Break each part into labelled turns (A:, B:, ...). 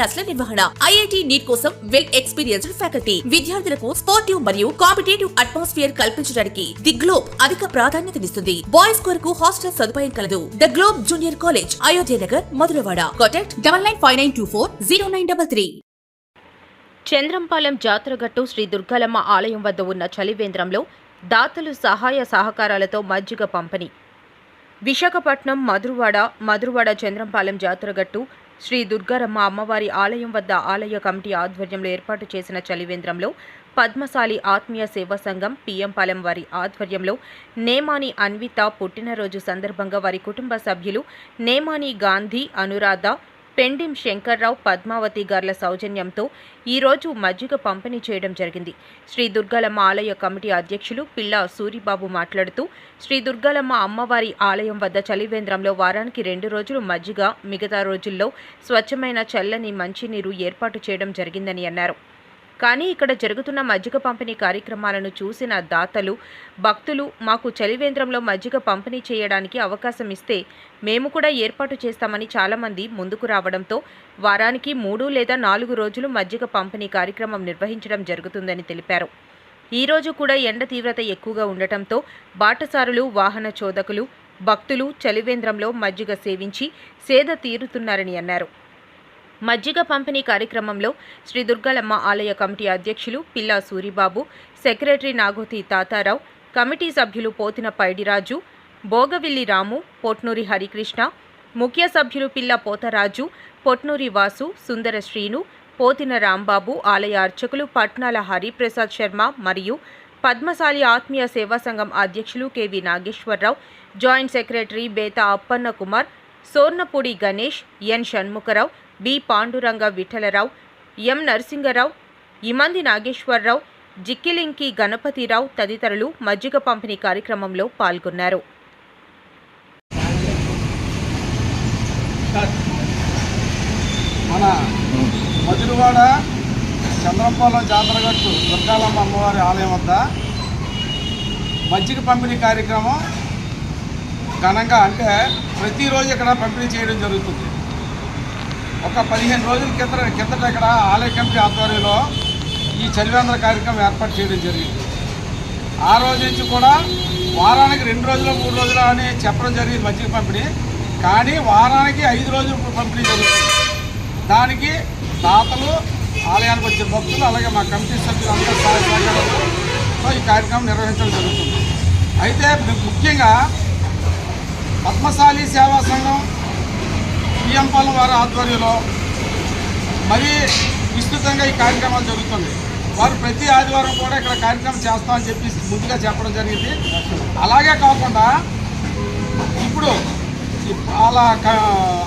A: క్లాసుల నిర్వహణ, IIT NEET కోసం వెల్ ఎక్స్పీరియన్స్డ్ ఫ్యాకల్టీ, విద్యార్థులకు స్పోర్టివ్ మరియు కాంపిటేటివ్ అట్మాస్ఫియర్ కల్పించడానికి ది గ్లోబ్ అధిక ప్రాధాన్యతనిస్తుంది. బాయ్స్ కొరకు హాస్టల్ సదుపాయం కలదు. The Globe junior college, Ayodhya Nagar, Madhurawada. Contact 9959240933.
B: Chandrampalem Jataragattu Shri Durgalamma ఆలయం వద్ద ఉన్న చలివేంద్రంలో దాతలు సహాయ సహకారాలతో మజ్జిగ పంపిణీ. విశాఖపట్నం మధురవాడ చంద్రంపాలెం జాతరగట్టు శ్రీ దుర్గాలమ్మ అమ్మవారి ఆలయం వద్ద ఆలయ కమిటీ ఆధ్వర్యంలో ఏర్పాటు చేసిన చలివేంద్రంలో పద్మశాలి ఆత్మీయ సేవా సంఘం పిఎంపాలెం వారి ఆధ్వర్యంలో నేమాని అన్విత పుట్టినరోజు సందర్భంగా వారి కుటుంబ సభ్యులు నేమాని గాంధీ, అనురాధ, పెండిం శంకర్రావు, పద్మావతి గార్ల సౌజన్యంతో ఈరోజు మజ్జిగ పంపిణీ చేయడం జరిగింది. శ్రీ దుర్గాలమ్మ ఆలయ కమిటీ అధ్యక్షులు పిల్ల సూరిబాబు మాట్లాడుతూ, శ్రీ దుర్గాలమ్మ అమ్మవారి ఆలయం వద్ద చలివేంద్రంలో వారానికి 2 రోజులు మజ్జిగ, మిగతా రోజుల్లో స్వచ్ఛమైన చల్లని మంచినీరు ఏర్పాటు చేయడం జరిగిందని అన్నారు. కానీ ఇక్కడ జరుగుతున్న మజ్జిగ పంపిణీ కార్యక్రమాలను చూసిన దాతలు, భక్తులు మాకు చలివేంద్రంలో మజ్జిగ పంపిణీ చేయడానికి అవకాశం ఇస్తే మేము కూడా ఏర్పాటు చేస్తామని చాలామంది ముందుకు రావడంతో వారానికి 3 లేదా 4 రోజులు మజ్జిగ పంపిణీ కార్యక్రమం నిర్వహించడం జరుగుతుందని తెలిపారు. ఈరోజు కూడా ఎండ తీవ్రత ఎక్కువగా ఉండటంతో బాటసారులు, వాహన చోదకులు, భక్తులు చలివేంద్రంలో మజ్జిగ సేవించి సేద తీరుతున్నారని అన్నారు. మజ్జిగ పంపిణీ కార్యక్రమంలో శ్రీ దుర్గాలమ్మ ఆలయ కమిటీ అధ్యక్షులు పిల్ల సూరిబాబు, సెక్రటరీ నాగోతి తాతారావు, కమిటీ సభ్యులు పోతిన పైడిరాజు, భోగవిల్లి రాము, పొట్నూరి హరికృష్ణ, ముఖ్య సభ్యులు పిల్ల పోతరాజు, పొట్నూరి వాసు, సుందర శ్రీను, పోతిన రాంబాబు, ఆలయ అర్చకులు పట్నాల హరిప్రసాద్ శర్మ మరియు పద్మశాలి ఆత్మీయ సేవా సంఘం అధ్యక్షులు KV Nageswararao, joint secretary Betha Appanna Kumar, Sornapudi Ganesh, N Shanmukharao, B Panduranga Vittalarao, M Narasingarao, Imandi Nageswararao, Jikkilinki Ganapatirao తదితరులు మజ్జిగ పంపిణీ కార్యక్రమంలో పాల్గొన్నారు.
C: మన మధురవాడ చంద్రంపాలెం జాతరగట్టు దుర్గాలమ్మ అమ్మవారి ఆలయం వద్ద మజ్జిగ పంపిణీ కార్యక్రమం ఘనంగా, అంటే ప్రతిరోజు ఇక్కడ పంపిణీ చేయడం జరుగుతుంది. ఒక 15 రోజుల కిందట ఇక్కడ ఆలయ కమిటీ ఆధ్వర్యంలో ఈ చలివేంద్ర కార్యక్రమం ఏర్పాటు చేయడం జరిగింది. ఆ రోజు నుంచి కూడా వారానికి 2 రోజులు 3 రోజులు అని చెప్పడం జరిగింది మజ్జిగ పంపిణీ. కానీ వారానికి 5 రోజులు పంపిణీ జరుగుతుంది. దానికి దాతలు, ఆలయానికి వచ్చే భక్తులు, అలాగే మా కమిటీ సభ్యులు అందరూ సహాయ సహకారాలతో ఈ కార్యక్రమం నిర్వహించడం జరుగుతుంది. అయితే ముఖ్యంగా పద్మశాలి సేవా సంఘం పిఎంపాలెం వారి ఆధ్వర్యంలో మరీ విస్తృతంగా ఈ కార్యక్రమాలు జరుగుతుంది. వారు ప్రతి ఆదివారం కూడా ఇక్కడ కార్యక్రమం చేస్తామని చెప్పి ముందుగా చెప్పడం జరిగింది. అలాగే కాకుండా ఇప్పుడు అలా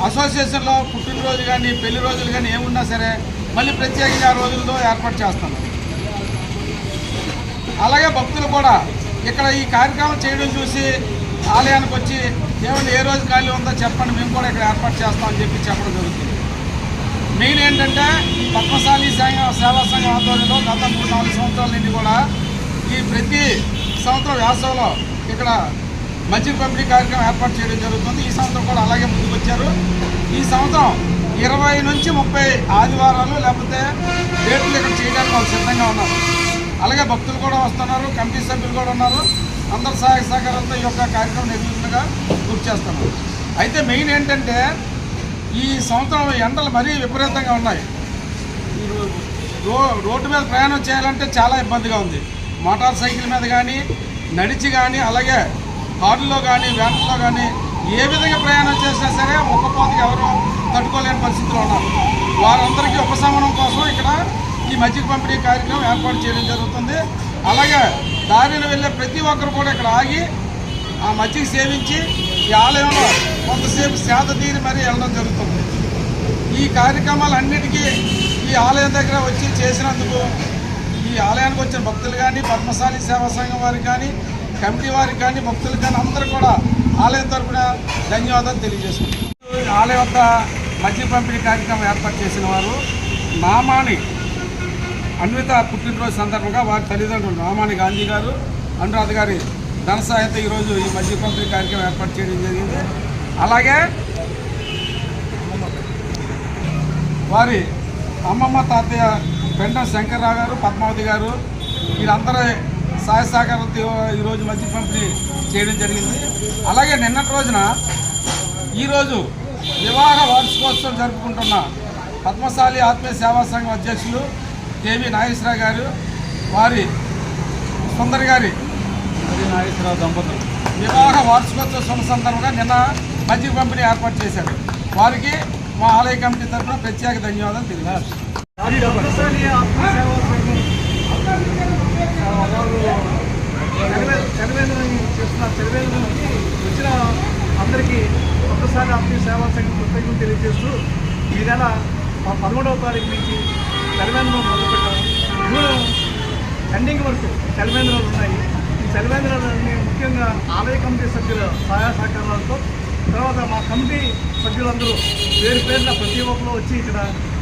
C: అసోసియేషన్లో పుట్టినరోజు కానీ పెళ్లి రోజులు కానీ ఏమున్నా సరే మళ్ళీ ప్రత్యేకంగా ఆ రోజుల్లో ఏర్పాటు చేస్తాం. అలాగే భక్తులు కూడా ఇక్కడ ఈ కార్యక్రమం చేయడం చూసి ఆలయానికి వచ్చి ఏమంటే ఏ రోజు ఖాళీ ఉందో చెప్పండి, మేము కూడా ఇక్కడ ఏర్పాటు చేస్తామని చెప్పి చెప్పడం జరుగుతుంది. మెయిన్ ఏంటంటే పద్మశాలి సేవా సంఘం ఆధ్వర్యంలో గత 3-4 సంవత్సరాల నుండి కూడా ఈ ప్రతి సంవత్సరం వేసవిలో ఇక్కడ మజ్జిగ పంపిణీ కార్యక్రమం ఏర్పాటు చేయడం జరుగుతుంది. ఈ సంవత్సరం కూడా అలాగే ముందుకు వచ్చారు. ఈ సంవత్సరం 20 నుంచి 30 ఆదివారాలు లేకపోతే డేట్లు ఇక్కడ చేయడానికి వాళ్ళు సిద్ధంగా ఉన్నారు. అలాగే భక్తులు కూడా వస్తున్నారు, కమిటీ సభ్యులు కూడా ఉన్నారు. అందరు సహాయ సహకారాలతో ఈ యొక్క కార్యక్రమం నిర్వహించగా పూర్తి చేస్తున్నారు. అయితే మెయిన్ ఏంటంటే ఈ సంవత్సరం ఎండలు మరీ విపరీతంగా ఉన్నాయి. రోడ్డు మీద ప్రయాణం చేయాలంటే చాలా ఇబ్బందిగా ఉంది. మోటార్ సైకిల్ మీద కానీ, నడిచి కానీ, అలాగే కారులో కానీ, వ్యాన్లో కానీ ఏ విధంగా ప్రయాణం చేసినా సరే ఒక్కపోతకి ఎవరు తట్టుకోలేని పరిస్థితిలో ఉన్నారు. వారందరికీ ఉపశమనం కోసం ఇక్కడ ఈ మజ్జిగ పంపిణీ కార్యక్రమం ఏర్పాటు చేయడం జరుగుతుంది. అలాగే దారిని వెళ్ళే ప్రతి ఒక్కరు కూడా ఇక్కడ ఆగి ఆ మజ్జిగ సేవించి ఈ ఆలయంలో కొంతసేపు సేద తీరి మరీ వెళ్ళడం జరుగుతుంది. ఈ కార్యక్రమాలన్నిటికీ ఈ ఆలయం దగ్గర వచ్చి చేసినందుకు ఈ ఆలయానికి వచ్చిన భక్తులు కానీ, పద్మశాలి సేవా సంఘం వారికి కానీ, కమిటీ వారికి కానీ, భక్తులకు కానీ అందరూ కూడా ఆలయం తరఫున ధన్యవాదాలు తెలియజేసుకుంటున్నారు. ఆలయం వద్ద మజ్జిగ పంపిణీ కార్యక్రమం ఏర్పాటు చేసిన వారు నామాని అన్విత పుట్టినరోజు సందర్భంగా వారి తల్లిదండ్రులు నామాని గాంధీ గారు, అనురాధ గారి ధన సహాయంతో ఈరోజు ఈ మజ్జిగ పంపిణీ కార్యక్రమం ఏర్పాటు చేయడం జరిగింది. అలాగే వారి అమ్మమ్మ తాతయ్య పెంట శంకర్రావు గారు, పద్మావతి గారు వీళ్ళందరూ సహాయ సహకారాలతో ఈరోజు మజ్జిగ పంపిణీ చేయడం జరిగింది. అలాగే నిన్నటి రోజున ఈరోజు వివాహ వార్షికోత్సవం జరుపుకుంటున్న పద్మశాలి ఆత్మీయ సేవా సంఘం అధ్యక్షులు కేవీ నాగేశ్వరరావు గారు, వారి సుందరి గారి నాగేశ్వరరావు దంపతులు వివాహ వార్షికోత్సవ శుభ సందర్భంగా నిన్న మజ్జిగ పంపిణీ ఏర్పాటు చేశారు. వారికి మా ఆలయ కమిటీ తరఫున ప్రత్యేక ధన్యవాదాలు తెలియజేస్తాను.
D: వచ్చిన అందరికీ ఒక్కసారి ఆత్మీయ సేవా సంఘం కృతజ్ఞతలు తెలియజేస్తూ ఈ నెల 13వ తారీఖు నుంచి చలివేంద్రం మొదలుపెట్టాం. జూన్ ఎండింగ్ వరకు చలివేంద్రాలు ఉన్నాయి. ఈ చలివేంద్రాలన్నీ ముఖ్యంగా ఆలయ కమిటీ సభ్యుల సహాయ సహకారాలతో, తర్వాత మా కమిటీ సభ్యులందరూ పేరు పేరున ప్రతి ఒక్కరు వచ్చి ఇక్కడ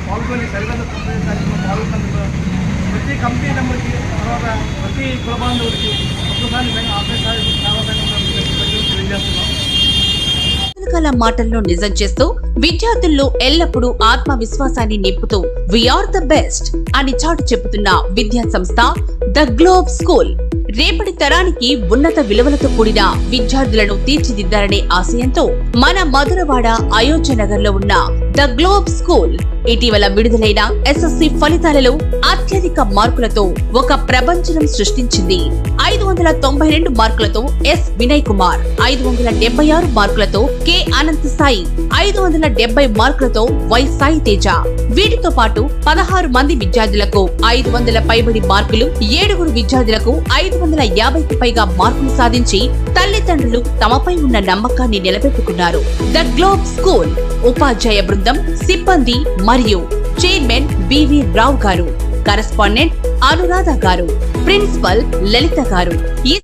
D: పాల్గొని చలివేంద్ర పంపిణీ కార్యక్రమం పాల్గొన్నందుకు ప్రతి కమిటీ నెంబర్కి, తర్వాత ప్రతి కులబాంధవుడికి ఒక్కసారి ఆత్మీయ సేవా సంఘం తెలియజేస్తున్నాం.
A: రకరకాల మాటల్లో నిజం చేస్తూ విద్యార్థుల్లో ఎల్లప్పుడూ ఆత్మవిశ్వాసాన్ని నింపుతూ వీఆర్ ద బెస్ట్ అని చాటు చెబుతున్న విద్యా సంస్థ ద గ్లోబ్ స్కూల్ రేపటి తరానికి ఉన్నత విలువలతో కూడిన విద్యార్థులను తీర్చిదిద్దాలనే ఆశయంతో మన మధురవాడ అయోధ్య నగర్ లో ఉన్న ద గ్లోబ్ స్కూల్ ఇటీవల విడుదలైన ఎస్ఎస్సి ఫలితాలలో అత్యధిక మార్కులతో ఒక ప్రపంచం సృష్టించింది. 592 మార్కులతో ఎస్ వినయ్ కుమార్, 576 మార్కులతో కె అనంత సాయి, 570 మార్కులతో వై సాయి తేజ. వీటితో పాటు 16 మంది విద్యార్థులకు 500 పైబడి మార్కులు, 7 విద్యార్థులకు 550కి పైగా మార్కులు సాధించి తల్లిదండ్రులు తమపై ఉన్న నమ్మకాన్ని నిలబెట్టుకున్నారు. ద గ్లోబ్ స్కూల్ ఉపాధ్యాయ బృందం, సిబ్బంది మరియు చైర్మన్ బివి రావు గారు, కరెస్పాండెంట్ అనురాధ గారు, ప్రిన్సిపల్ లలిత గారు.